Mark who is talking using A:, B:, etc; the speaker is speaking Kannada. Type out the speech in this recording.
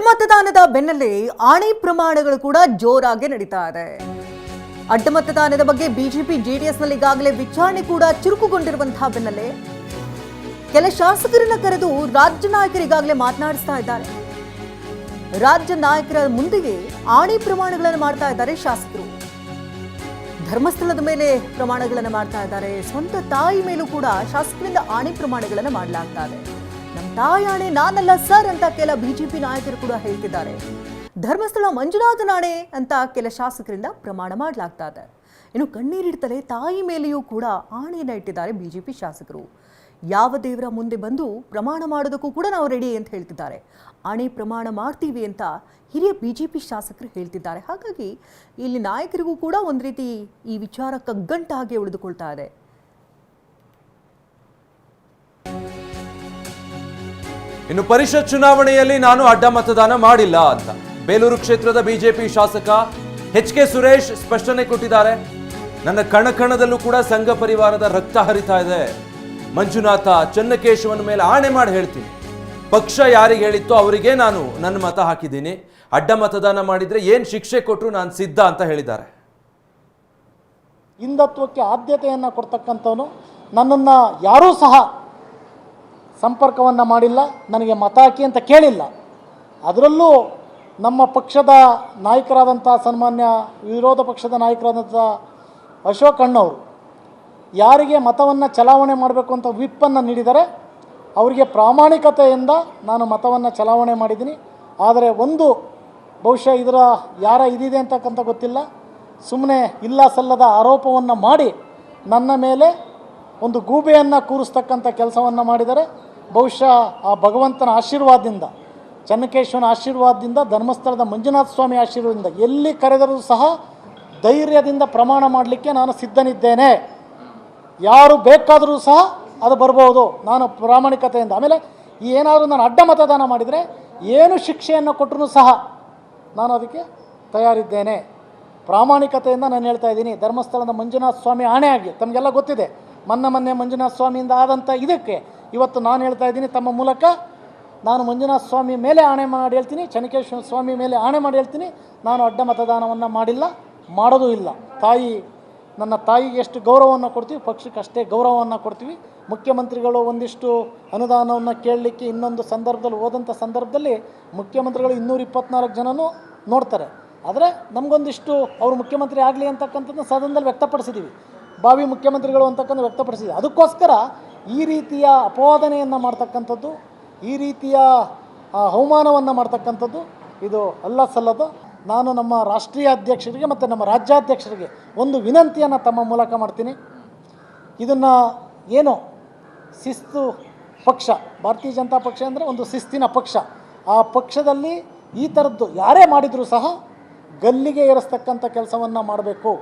A: ಅಡ್ಡಮತದಾನದ ಬೆನ್ನಲ್ಲೇ ಆಣೆ ಪ್ರಮಾಣಗಳು ಕೂಡ ಜೋರಾಗಿ ನಡೀತಾ ಇದೆ. ಅಡ್ಡಮತದಾನದ ಬಗ್ಗೆ ಬಿಜೆಪಿ ಜೆಡಿಎಸ್ನಲ್ಲಿ ಈಗಾಗಲೇ ವಿಚಾರಣೆ ಕೂಡ ಚುರುಕುಗೊಂಡಿರುವಂತಹ ಬೆನ್ನಲ್ಲೇ ಕೆಲ ಶಾಸಕರನ್ನ ಕರೆದು ರಾಜ್ಯ ನಾಯಕರು ಈಗಾಗಲೇ ಮಾತನಾಡಿಸ್ತಾ ಇದ್ದಾರೆ. ರಾಜ್ಯ ನಾಯಕರ ಮುಂದೆಯೇ ಆಣೆ ಪ್ರಮಾಣಗಳನ್ನು ಮಾಡ್ತಾ ಇದ್ದಾರೆ ಶಾಸಕರು. ಧರ್ಮಸ್ಥಳದ ಮೇಲೆ ಪ್ರಮಾಣಗಳನ್ನು ಮಾಡ್ತಾ ಇದ್ದಾರೆ. ಸ್ವಂತ ತಾಯಿ ಮೇಲೂ ಕೂಡ ಶಾಸಕರಿಂದ ಆಣೆ ಪ್ರಮಾಣಗಳನ್ನು ಮಾಡಲಾಗ್ತಾ ಇದೆ. ನಮ್ಮ ತಾಯಿ ಆಣೆ ನಾನಲ್ಲ ಸರ್ ಅಂತ ಕೆಲ ಬಿಜೆಪಿ ನಾಯಕರು ಕೂಡ ಹೇಳ್ತಿದ್ದಾರೆ. ಧರ್ಮಸ್ಥಳ ಮಂಜುನಾಥನ ಆಣೆ ಅಂತ ಕೆಲ ಶಾಸಕರಿಂದ ಪ್ರಮಾಣ ಮಾಡಲಾಗ್ತಾ ಇದೆ. ಇನ್ನು ಕಣ್ಣೀರಿಡ್ತಲೇ ತಾಯಿ ಮೇಲೆಯೂ ಕೂಡ ಆಣೆಯನ್ನು ಇಟ್ಟಿದ್ದಾರೆ ಬಿಜೆಪಿ ಶಾಸಕರು. ಯಾವ ದೇವರ ಮುಂದೆ ಬಂದು ಪ್ರಮಾಣ ಮಾಡೋದಕ್ಕೂ ಕೂಡ ನಾವು ರೆಡಿ ಅಂತ ಹೇಳ್ತಿದ್ದಾರೆ. ಆಣೆ ಪ್ರಮಾಣ ಮಾಡ್ತೀವಿ ಅಂತ ಹಿರಿಯ ಬಿಜೆಪಿ ಶಾಸಕರು ಹೇಳ್ತಿದ್ದಾರೆ. ಹಾಗಾಗಿ ಇಲ್ಲಿ ನಾಯಕರಿಗೂ ಕೂಡ ಒಂದು ರೀತಿ ಈ ವಿಚಾರ ಕಗ್ಗಂಟಾಗಿ ಉಳಿದುಕೊಳ್ತಾ ಇದೆ.
B: ಇನ್ನು ಪರಿಷತ್ ಚುನಾವಣೆಯಲ್ಲಿ ನಾನು ಅಡ್ಡ ಮತದಾನ ಮಾಡಿಲ್ಲ ಅಂತ ಬೇಲೂರು ಕ್ಷೇತ್ರದ ಬಿಜೆಪಿ ಶಾಸಕ ಎಚ್.ಕೆ. ಸುರೇಶ್ ಸ್ಪಷ್ಟನೆ ಕೊಟ್ಟಿದ್ದಾರೆ. ನನ್ನ ಕಣಕಣದಲ್ಲೂ ಕೂಡ ಸಂಘ ಪರಿವಾರದ ರಕ್ತ ಹರಿತಾ ಇದೆ. ಮಂಜುನಾಥ ಚನ್ನಕೇಶವನ ಮೇಲೆ ಆಣೆ ಮಾಡಿ ಹೇಳ್ತೀನಿ, ಪಕ್ಷ ಯಾರಿಗೆ ಹೇಳಿತ್ತೋ ಅವರಿಗೆ ನಾನು ನನ್ನ ಮತ ಹಾಕಿದ್ದೀನಿ. ಅಡ್ಡ ಮತದಾನ ಮಾಡಿದ್ರೆ ಏನ್ ಶಿಕ್ಷೆ ಕೊಟ್ಟರು ನಾನು ಸಿದ್ಧ ಅಂತ ಹೇಳಿದ್ದಾರೆ.
C: ಹಿಂದುತ್ವಕ್ಕೆ ಆದ್ಯತೆಯನ್ನು ಕೊಡ್ತಕ್ಕಂಥವನು, ನನ್ನನ್ನು ಯಾರೂ ಸಹ ಸಂಪರ್ಕವನ್ನು ಮಾಡಿಲ್ಲ, ನನಗೆ ಮತ ಹಾಕಿ ಅಂತ ಕೇಳಿಲ್ಲ. ಅದರಲ್ಲೂ ನಮ್ಮ ಪಕ್ಷದ ನಾಯಕರಾದಂಥ ಸನ್ಮಾನ್ಯ ವಿರೋಧ ಪಕ್ಷದ ನಾಯಕರಾದಂಥ ಅಶೋಕ್ ಅಣ್ಣವರು ಯಾರಿಗೆ ಮತವನ್ನು ಚಲಾವಣೆ ಮಾಡಬೇಕು ಅಂತ ವಿಪ್ಪನ್ನು ನೀಡಿದರೆ ಅವರಿಗೆ ಪ್ರಾಮಾಣಿಕತೆಯಿಂದ ನಾನು ಮತವನ್ನು ಚಲಾವಣೆ ಮಾಡಿದ್ದೀನಿ. ಆದರೆ ಒಂದು ಬಹುಶಃ ಇದರ ಯಾರ ಇದಿದೆ ಅಂತಕ್ಕಂಥ ಗೊತ್ತಿಲ್ಲ, ಸುಮ್ಮನೆ ಇಲ್ಲ ಸಲ್ಲದ ಆರೋಪವನ್ನು ಮಾಡಿ ನನ್ನ ಮೇಲೆ ಒಂದು ಗೂಬೆಯನ್ನು ಕೂರಿಸ್ತಕ್ಕಂಥ ಕೆಲಸವನ್ನು ಮಾಡಿದರೆ. ಬಹುಶಃ ಆ ಭಗವಂತನ ಆಶೀರ್ವಾದದಿಂದ, ಚನ್ನಕೇಶವನ ಆಶೀರ್ವಾದದಿಂದ, ಧರ್ಮಸ್ಥಳದ ಮಂಜುನಾಥ ಸ್ವಾಮಿ ಆಶೀರ್ವಾದದಿಂದ ಎಲ್ಲಿ ಕರೆದರೂ ಸಹ ಧೈರ್ಯದಿಂದ ಪ್ರಮಾಣ ಮಾಡಲಿಕ್ಕೆ ನಾನು ಸಿದ್ಧನಿದ್ದೇನೆ. ಯಾರು ಬೇಕಾದರೂ ಸಹ ಅದು ಬರ್ಬೋದು, ನಾನು ಪ್ರಾಮಾಣಿಕತೆಯಿಂದ. ಆಮೇಲೆ ಏನಾದರೂ ನಾನು ಅಡ್ಡ ಮತದಾನ ಮಾಡಿದರೆ ಏನು ಶಿಕ್ಷೆಯನ್ನು ಕೊಟ್ಟರೂ ಸಹ ನಾನು ಅದಕ್ಕೆ ತಯಾರಿದ್ದೇನೆ. ಪ್ರಾಮಾಣಿಕತೆಯಿಂದ ನಾನು ಹೇಳ್ತಾ ಇದ್ದೀನಿ. ಧರ್ಮಸ್ಥಳದ ಮಂಜುನಾಥ ಸ್ವಾಮಿ ಆಣೆ ಆಗಿ ತಮಗೆಲ್ಲ ಗೊತ್ತಿದೆ, ಮೊನ್ನೆ ಮಂಜುನಾಥ ಸ್ವಾಮಿಯಿಂದ ಆದಂಥ ಇದಕ್ಕೆ ಇವತ್ತು ನಾನು ಹೇಳ್ತಾ ಇದ್ದೀನಿ, ತಮ್ಮ ಮೂಲಕ ನಾನು ಮಂಜುನಾಥ ಸ್ವಾಮಿ ಮೇಲೆ ಆಣೆ ಮಾಡಿ ಹೇಳ್ತೀನಿ, ಚನ್ನಕೇಶ್ವರ ಸ್ವಾಮಿ ಮೇಲೆ ಆಣೆ ಮಾಡಿ ಹೇಳ್ತೀನಿ, ನಾನು ಅಡ್ಡ ಮತದಾನವನ್ನು ಮಾಡಿಲ್ಲ, ಮಾಡೋದೂ ಇಲ್ಲ. ನನ್ನ ತಾಯಿಗೆ ಎಷ್ಟು ಗೌರವವನ್ನು ಕೊಡ್ತೀವಿ, ಪಕ್ಷಕ್ಕೆ ಅಷ್ಟೇ ಗೌರವವನ್ನು ಕೊಡ್ತೀವಿ. ಮುಖ್ಯಮಂತ್ರಿಗಳು ಒಂದಿಷ್ಟು ಅನುದಾನವನ್ನು ಕೇಳಲಿಕ್ಕೆ ಇನ್ನೊಂದು ಸಂದರ್ಭದಲ್ಲಿ ಹೋದಂಥ ಸಂದರ್ಭದಲ್ಲಿ ಮುಖ್ಯಮಂತ್ರಿಗಳು 224 ಜನನೂ ನೋಡ್ತಾರೆ. ಆದರೆ ನಮಗೊಂದಿಷ್ಟು ಅವರು ಮುಖ್ಯಮಂತ್ರಿ ಆಗಲಿ ಅಂತಕ್ಕಂಥದ್ದನ್ನು ಸದನದಲ್ಲಿ ವ್ಯಕ್ತಪಡಿಸಿದ್ದೀವಿ. ಭಾವಿ ಮುಖ್ಯಮಂತ್ರಿಗಳು ಅಂತಕ್ಕಂಥ ವ್ಯಕ್ತಪಡಿಸಿದ್ದೀವಿ. ಅದಕ್ಕೋಸ್ಕರ ಈ ರೀತಿಯ ಅಪವಾದನೆಯನ್ನು ಮಾಡ್ತಕ್ಕಂಥದ್ದು, ಈ ರೀತಿಯ ಅವಮಾನವನ್ನು ಮಾಡ್ತಕ್ಕಂಥದ್ದು ಇದು ಅಲ್ಲ ಸಲ್ಲದು. ನಾನು ನಮ್ಮ ರಾಷ್ಟ್ರೀಯ ಅಧ್ಯಕ್ಷರಿಗೆ ಮತ್ತು ನಮ್ಮ ರಾಜ್ಯಾಧ್ಯಕ್ಷರಿಗೆ ಒಂದು ವಿನಂತಿಯನ್ನು ತಮ್ಮ ಮೂಲಕ ಮಾಡ್ತೀನಿ. ಇದನ್ನು ಏನು ಶಿಸ್ತು ಪಕ್ಷ, ಭಾರತೀಯ ಜನತಾ ಪಕ್ಷ ಅಂದರೆ ಒಂದು ಶಿಸ್ತಿನ ಪಕ್ಷ. ಆ ಪಕ್ಷದಲ್ಲಿ ಈ ಥರದ್ದು ಯಾರೇ ಮಾಡಿದರೂ ಸಹ ಗಲ್ಲಿಗೆ ಏರಿಸ್ತಕ್ಕಂಥ ಕೆಲಸವನ್ನು ಮಾಡಬೇಕು.